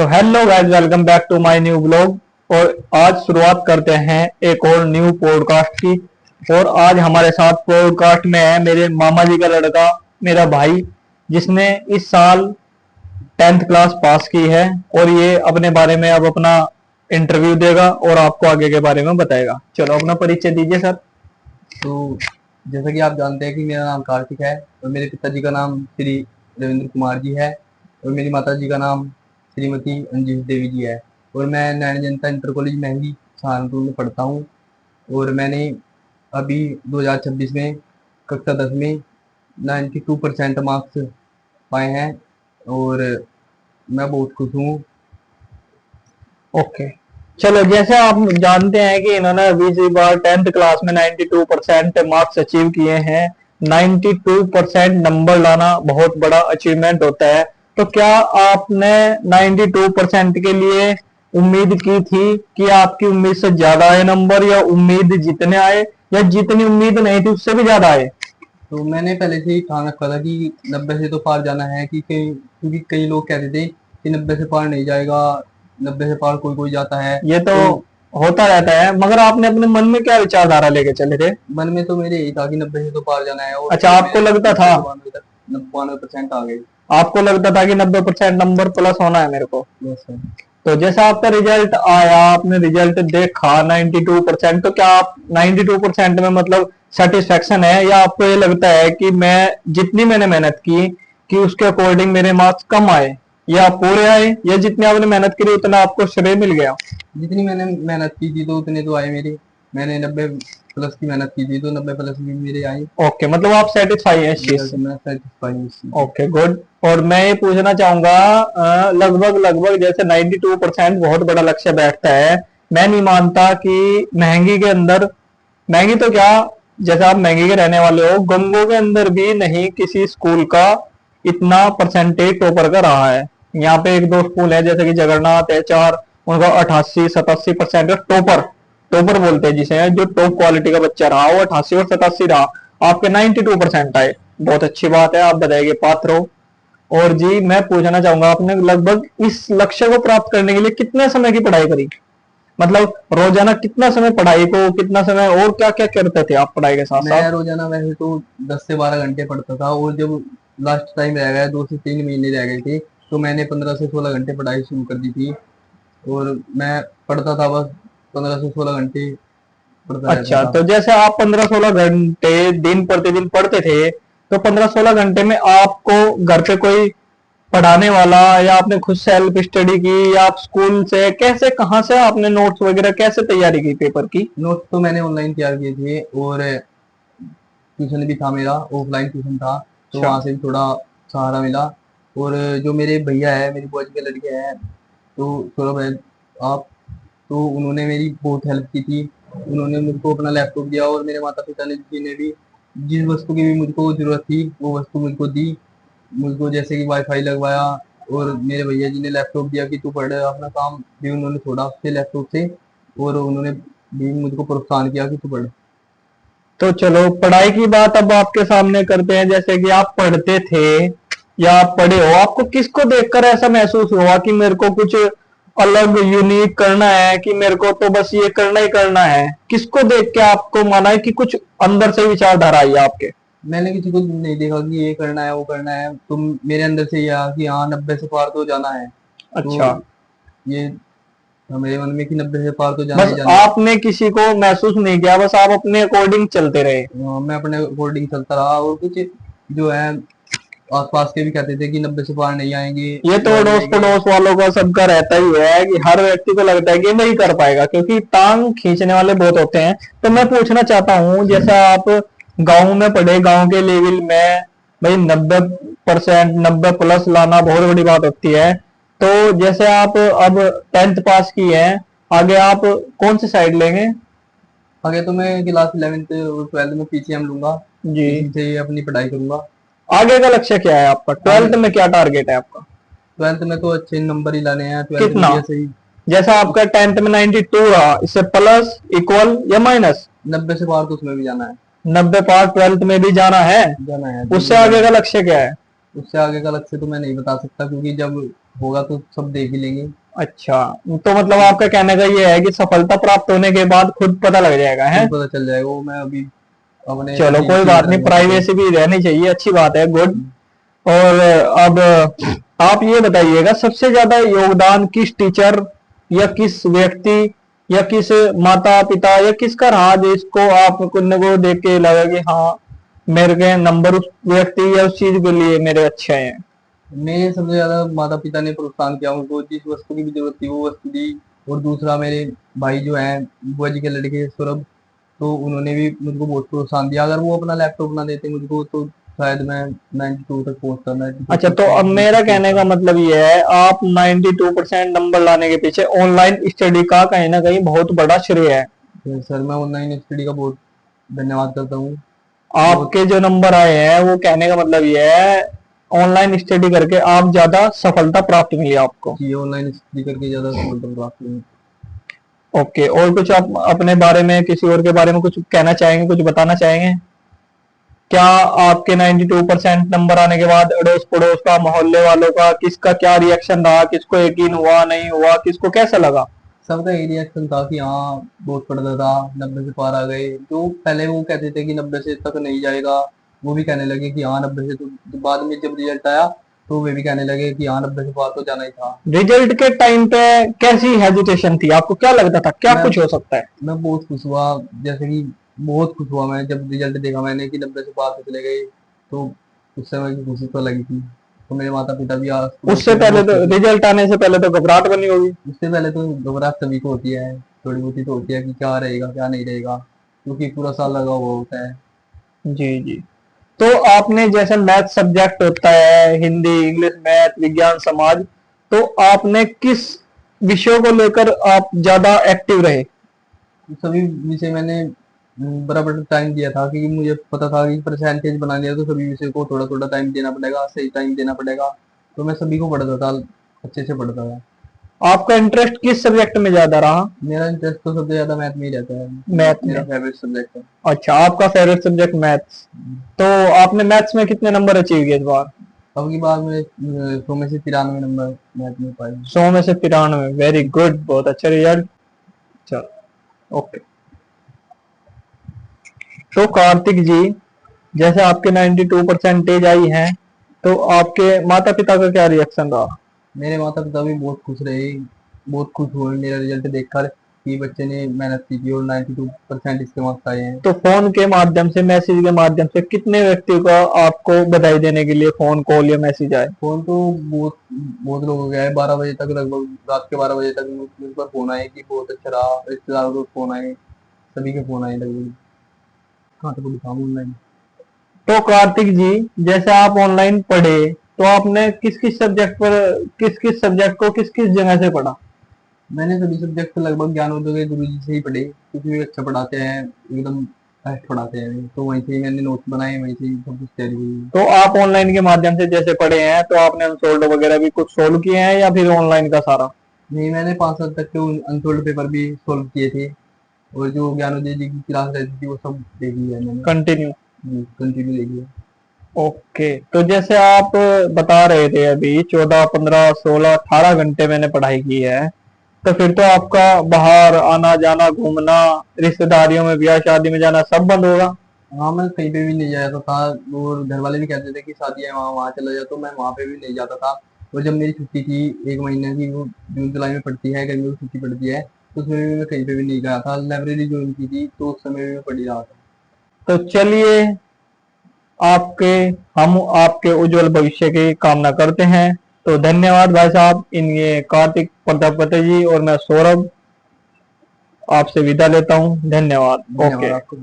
तो hello guys, welcome back to my new blog. और आज शुरुआत करते हैं एक और न्यू पॉडकास्ट की। और आज हमारे साथ पॉडकास्ट में है मेरे मामा जी का लड़का, मेरा भाई, जिसने इस साल 10th क्लास पास की है। और ये अपने बारे में अब अपना इंटरव्यू देगा और आपको आगे के बारे में बताएगा। चलो अपना परिचय दीजिए सर। तो जैसा कि आप जानते हैं कि मेरा नाम कार्तिक है और मेरे पिताजी का नाम श्री रविंद्र कुमार जी है और मेरी माता जी का नाम श्रीमती अंजलि देवी जी है। और मैं नैना जनता इंटर कॉलेज महंगी सहारनपुर में पढ़ता हूँ। और मैंने अभी 2026 में कक्षा 10 में 92% मार्क्स पाए हैं और मैं बहुत खुश हूँ। ओके, चलो जैसे आप जानते हैं कि इन्होंने अभी इसी बार 10th क्लास में 92% मार्क्स अचीव किए हैं। 92% नंबर लाना बहुत बड़ा अचीवमेंट होता है। तो क्या आपने 92% के लिए उम्मीद की थी कि आपकी उम्मीद से ज्यादा आए नंबर, या उम्मीद जितने आए, या जितनी उम्मीद नहीं थी उससे भी ज्यादा आए? तो मैंने पहले से ही ठान रखा था कि 90 से तो पार जाना है, क्योंकि कई लोग कहते थे कि 90 से पार नहीं जाएगा, 90 से पार कोई कोई जाता है। ये तो तो होता रहता है, मगर आपने अपने मन में क्या विचारधारा लेके चले थे? मन में तो मेरे यही था कि 90 से तो पार जाना है। और अच्छा, फिर आपको मैं लगता 90 था, से 92 तक 92% आ गए। आपको लगता था कि 90% नंबर प्लस होना है मेरे को। Yes sir. तो जैसा आपका रिजल्ट आया, आपने रिजल्ट देखा 92%, तो क्या आप 92% में मतलब सेटिस्फेक्शन है, या आपको ये लगता है कि मैं जितनी मैंने मेहनत की कि उसके अकॉर्डिंग मेरे मार्क्स कम आए, या पूरे आए, या जितनी आपने मेहनत करी उतना आपको श्रेय मिल गया? जितनी मैंने मेहनत की थी तो उतने तो आए मेरे। मैंने 90 प्लस की मेहनत की थी तो 90 प्लस भी मेरे आए। ओके, मतलब आप सेटिस्फाई हैं इस चीज यस, से? मैं सेटिस्फाई हूँ इस चीज़ से। Okay, good. और मैं ये पूछना चाहूंगा, लगभग लगभग जैसे 92% बहुत बड़ा लक्ष्य बैठता है। मैं नहीं मानता कि महंगी के अंदर, महंगी तो क्या, जैसे आप महंगी के रहने वाले हो, गंगों के अंदर भी नहीं किसी स्कूल का इतना परसेंटेज टॉपर का रहा है। यहाँ पे एक दो स्कूल है जैसे कि जगन्नाथ है, चार, उनका 88-87% टॉपर, टॉपर बोलते हैं जिसे, जो टॉप क्वालिटी का बच्चा रहा वो 88 और 87 रहा। आपके 92% आए, बहुत अच्छी बात है, आप बताइए पात्र हो। और जी मैं पूछना चाहूंगा, आपने लगभग इस लक्ष्य को प्राप्त करने के लिए कितने समय की पढ़ाई करी? मतलब रोजाना कितना समय पढ़ाई को, कितना समय और क्या क्या करते थे आप पढ़ाई के साथ मैं साथ? रोजाना वैसे तो 10 से 12 घंटे पढ़ता था। और जब लास्ट टाइम रह गया, 2 से 3 महीने रह गए थे, तो मैंने 15 से 16 घंटे पढ़ाई शुरू कर दी थी। और मैं पढ़ता था, बस 15 से 16 घंटे पढ़ता रहता अच्छा, था। तो जैसे आप 15-16 घंटे दिन प्रतिदिन पढ़ते थे, तो 15-16 घंटे में आपको घर पे कोई पढ़ाने वाला, या आपने खुद सेल्फ स्टडी की, या आप स्कूल से कैसे, कहाँ से आपने नोट्स वगैरह कैसे तैयारी की पेपर की? नोट्स तो मैंने ऑनलाइन तैयार किए थे और ट्यूशन भी था मेरा, ऑफलाइन ट्यूशन था, तो अच्छा। वहाँ से भी थोड़ा सहारा मिला। और जो मेरे भैया है, मेरी बुआ जी के लड़के हैं, तो सौरभ है आप, तो उन्होंने मेरी बहुत हेल्प की थी। उन्होंने मुझको अपना लैपटॉप दिया और मेरे माता पिता ने जी ने भी जिस वस्तु की भी मुझको जरूरत थी वो वस्तु मुझको दी। मुझको जैसे कि वाईफाई लगवाया, और मेरे भैया जी ने लैपटॉप दिया कि तू पढ़, अपना काम भी उन्होंने छोड़ा उससे लैपटॉप से, और उन्होंने भी मुझको प्रोत्साहन किया कि तू पढ़। तो चलो पढ़ाई की बात अब आपके सामने करते हैं। जैसे कि आप पढ़ते थे या आप पढ़े हो, आपको किसको देखकर ऐसा महसूस हुआ कि मेरे को कुछ अलग यूनिक करना है, कि मेरे को तो बस ये करना ही करना है? किसको देख के आपको माना है कि कुछ अंदर से विचारधारा आई है आपके? मैंने किसी को नहीं देखा कि ये करना है वो करना है, तो मेरे अंदर से ये आया कि हाँ 90 से पार तो जाना है। तो अच्छा, ये मेरे मन में कि 90 से पार तो जाना बस ही जाना है। आपने किसी को महसूस नहीं किया, बस आप अपने अकॉर्डिंग चलते रहे। मैं अपने अकॉर्डिंग चलता रहा। और कुछ जो है आसपास के भी कहते थे कि 90 से पार नहीं आएंगे, ये तो वो आ अड़ोस जाएंगे। पड़ोस वालों का सबका रहता ही है कि हर व्यक्ति को लगता है कि नहीं कर पाएगा, क्योंकि टांग खींचने वाले बहुत होते हैं। तो मैं पूछना चाहता हूँ, जैसा आप गांव में पढ़े, गांव के लेवल में भाई 90%, 90+ लाना बहुत बड़ी बात होती है। तो जैसे आप अब 10th पास की है, आगे आप कौन सी साइड लेंगे? आगे तो मैं क्लास 11th और 12th में पीसीएम लूंगा, जी। इसी से अपनी पढ़ाई करूंगा। आगे का लक्ष्य क्या है आपका? आगे 12th में क्या टारगेट है आपका? 12th में तो अच्छे नंबर ही लाने हैं, 12th में कितना? भी ऐसे ही जैसा आपका 10th में 92 रहा, इससे प्लस, इक्वल, या माइनस? 90 से पार तो उसमें भी जाना है। 90 पास 12th में भी जाना है? जाना है, उससे बिल्कुल आगे जाना का है। लक्ष्य क्या है? उससे आगे का लक्ष्य तो मैं नहीं बता सकता, क्योंकि जब होगा तो सब देख ही लेंगे। अच्छा, तो मतलब आपका कहने का ये है कि सफलता प्राप्त होने के बाद खुद पता लग जाएगा है। खुद पता चल जाएगा, वो मैं अभी अपने चलो सेटिंग्स कोई ही में बात नहीं, करूंगा सेटिंग। प्राइवेसी भी रहनी चाहिए, अच्छी बात है, गुड। और अब आप ये बताइएगा, सबसे ज्यादा योगदान किस टीचर या किस व्यक्ति या किस माता पिता या किसका रहा जिसको आप को देख के लगा कि हाँ, मेरे के नंबर उस व्यक्ति या उस चीज के लिए मेरे अच्छे हैं। मेरे सबसे ज्यादा माता पिता ने प्रोत्साहन किया, उनको जिस वस्तु की भी जरूरत थी वो वस्तु दी। और दूसरा मेरे भाई जो है, बुआ जी के लड़के सौरभ, तो उन्होंने भी मुझको बहुत प्रोत्साहन दिया। अगर वो अपना लैपटॉप ना देते मुझको तो शायद मैं 92 तक पहुंचता, 92 अच्छा, तो अब 92 मेरा तक कहने का पहुंचता। मतलब ये है, आप 92% नंबर लाने के पीछे ऑनलाइन स्टडी का कहीं ना कहीं बहुत बड़ा श्रेय है। तो सर मैं ऑनलाइन स्टडी का बहुत धन्यवाद करता हूँ। बहुत आपके जो नंबर आए हैं वो कहने का मतलब ये है, ऑनलाइन स्टडी करके आप ज्यादा सफलता प्राप्त मिली आपको। चीजें ऑनलाइन स्टडी करके ज्यादा सफलता प्राप्त हुई। ओके, और कुछ आप अपने बारे में, किसी और के बारे में कुछ कहना चाहेंगे, कुछ बताना चाहेंगे? क्या आपके 92% नंबर आने के बाद अड़ोस पड़ोस का, मोहल्ले वालों का, किसका क्या रिएक्शन रहा, किसको यकीन हुआ, नहीं हुआ, किसको कैसा लगा? सबका यही रिएक्शन था कि हाँ बहुत पढ़ता था, 90 से पार आ गए। जो पहले वो कहते थे कि 90 से तक नहीं जाएगा, वो भी कहने लगे कि हाँ 90 से तो बाद में जब रिजल्ट आया तो वे भी कहने लगे कि हाँ 90 से पार तो जाना ही था। रिजल्ट के टाइम पे कैसी हेजिटेशन थी, आपको क्या लगता था क्या मैं कुछ हो सकता है? मैं बहुत खुश हुआ, जैसे कि बहुत खुश हुआ मैं जब रिजल्ट देखा मैंने कि 90 से पार तो चले गए। तो उस समय की खुशी तो लगी थी। तो मेरे माता पिता भी, आस पड़ोस उससे के भी पहले बहुत तो, खुश हुए। रिजल्ट आने से पहले तो घबराहट बनी होगी। उससे पहले तो घबराहट सभी को होती है, थोड़ी बहुत ही तो होती है कि क्या रहेगा क्या नहीं रहेगा, क्योंकि पूरा साल लगा हुआ होता है। जी जी। तो आपने, जैसे मैथ सब्जेक्ट होता है, हिंदी, इंग्लिश, मैथ, विज्ञान, समाज, तो आपने किस विषयों को लेकर आप ज्यादा एक्टिव रहे? सभी विषय मैंने बराबर टाइम दिया था, क्योंकि मुझे पता था कि परसेंटेज बनानी है तो सभी विषय को थोड़ा थोड़ा टाइम देना पड़ेगा, सही टाइम देना पड़ेगा। तो मैं सभी को पढ़ता था, अच्छे से पढ़ता था। आपका इंटरेस्ट किस सब्जेक्ट में ज्यादा रहा? मेरा इंटरेस्ट तो सबसे ज्यादा मैथ में ही रहता है। मैथ मेरा में? फेवरेट सब्जेक्ट है। अच्छा, आपका फेवरेट सब्जेक्ट मैथ्स। तो आपने मैथ्स में कितने नंबर अचीव किए इस बार? अब की बार में 100 में से 93 नंबर मैथ में पाए। 100 में से 93, वेरी गुड, बहुत अच्छा रिजल्ट। चलो, ओके। तो कार्तिक जी, जैसे आपके 92 परसेंटेज आई है, तो आपके माता पिता का क्या रिएक्शन रहा? मेरे माता पिता भी बहुत खुश रहे, बहुत खुश हुए मेरा रिजल्ट देखकर कि बच्चे ने मेहनत की थी और 92% इसके मार्क्स आए हैं। तो फोन के माध्यम से, मैसेज के माध्यम से कितने व्यक्तियों का आपको बधाई देने के लिए फोन कॉल या मैसेज आए? फोन तो बहुत बहुत लोग हो गया है, 12 बजे तक, लगभग रात के 12 बजे तक मुझ पर फोन आए कि बहुत अच्छा रहा। रिश्तेदारों को फोन आए, सभी के फोन आए लगभग। कहाँ तक दिखाऊं ऑनलाइन। तो कार्तिक जी, जैसे आप ऑनलाइन पढ़े, तो आपने किस किस सब्जेक्ट पर, किस किस सब्जेक्ट को किस किस जगह से पढ़ा? मैंने सभी सब्जेक्ट लगभग ज्ञानोदय के गुरु जी से ही पढ़े, क्योंकि वे अच्छा पढ़ाते हैं, एकदम बेस्ट पढ़ाते हैं। तो वहीं से ही मैंने नोट्स बनाए, वहीं से ही सब कुछ तैयारी हुई। तो आप ऑनलाइन के माध्यम से जैसे पढ़े हैं, तो आपने अनसोल्ड वगैरह भी कुछ सोल्व किए हैं या फिर ऑनलाइन का सारा? नहीं, मैंने 5 साल तक के अनसोल्ड पेपर भी सोल्व किए थे। और जो ज्ञानोदय जी की क्लास रहती थी वो सब देखी है मैंने। कंटिन्यू? कंटिन्यू देखी है। ओके, तो जैसे आप बता रहे थे अभी 14, 15, 16, 18 घंटे मैंने पढ़ाई की है, तो फिर तो आपका बाहर आना जाना, घूमना, रिश्तेदारियों में, ब्याह शादी में जाना सब बंद होगा? हाँ, मैं कहीं पे भी नहीं जाता था। और घर वाले भी कहते थे कि शादी है वहाँ वहाँ चला जा, तो मैं वहाँ पे भी नहीं जाता था। और जब मेरी छुट्टी थी 1 महीने की, वो जून जुलाई में पड़ती है, गर्मियों की छुट्टी पड़ती है, तो उसमें भी मैं कहीं पे भी नहीं गया था। लाइब्रेरी ज्वाइन की थी तो उस समय भी मैं पढ़ ही रहा था। तो चलिए, आपके हम आपके उज्जवल भविष्य की कामना करते हैं। तो धन्यवाद भाई साहब, इन ये कार्तिक प्रजापति जी और मैं सौरभ आपसे विदा लेता हूँ, धन्यवाद। धन्यवाद ओके। आपको।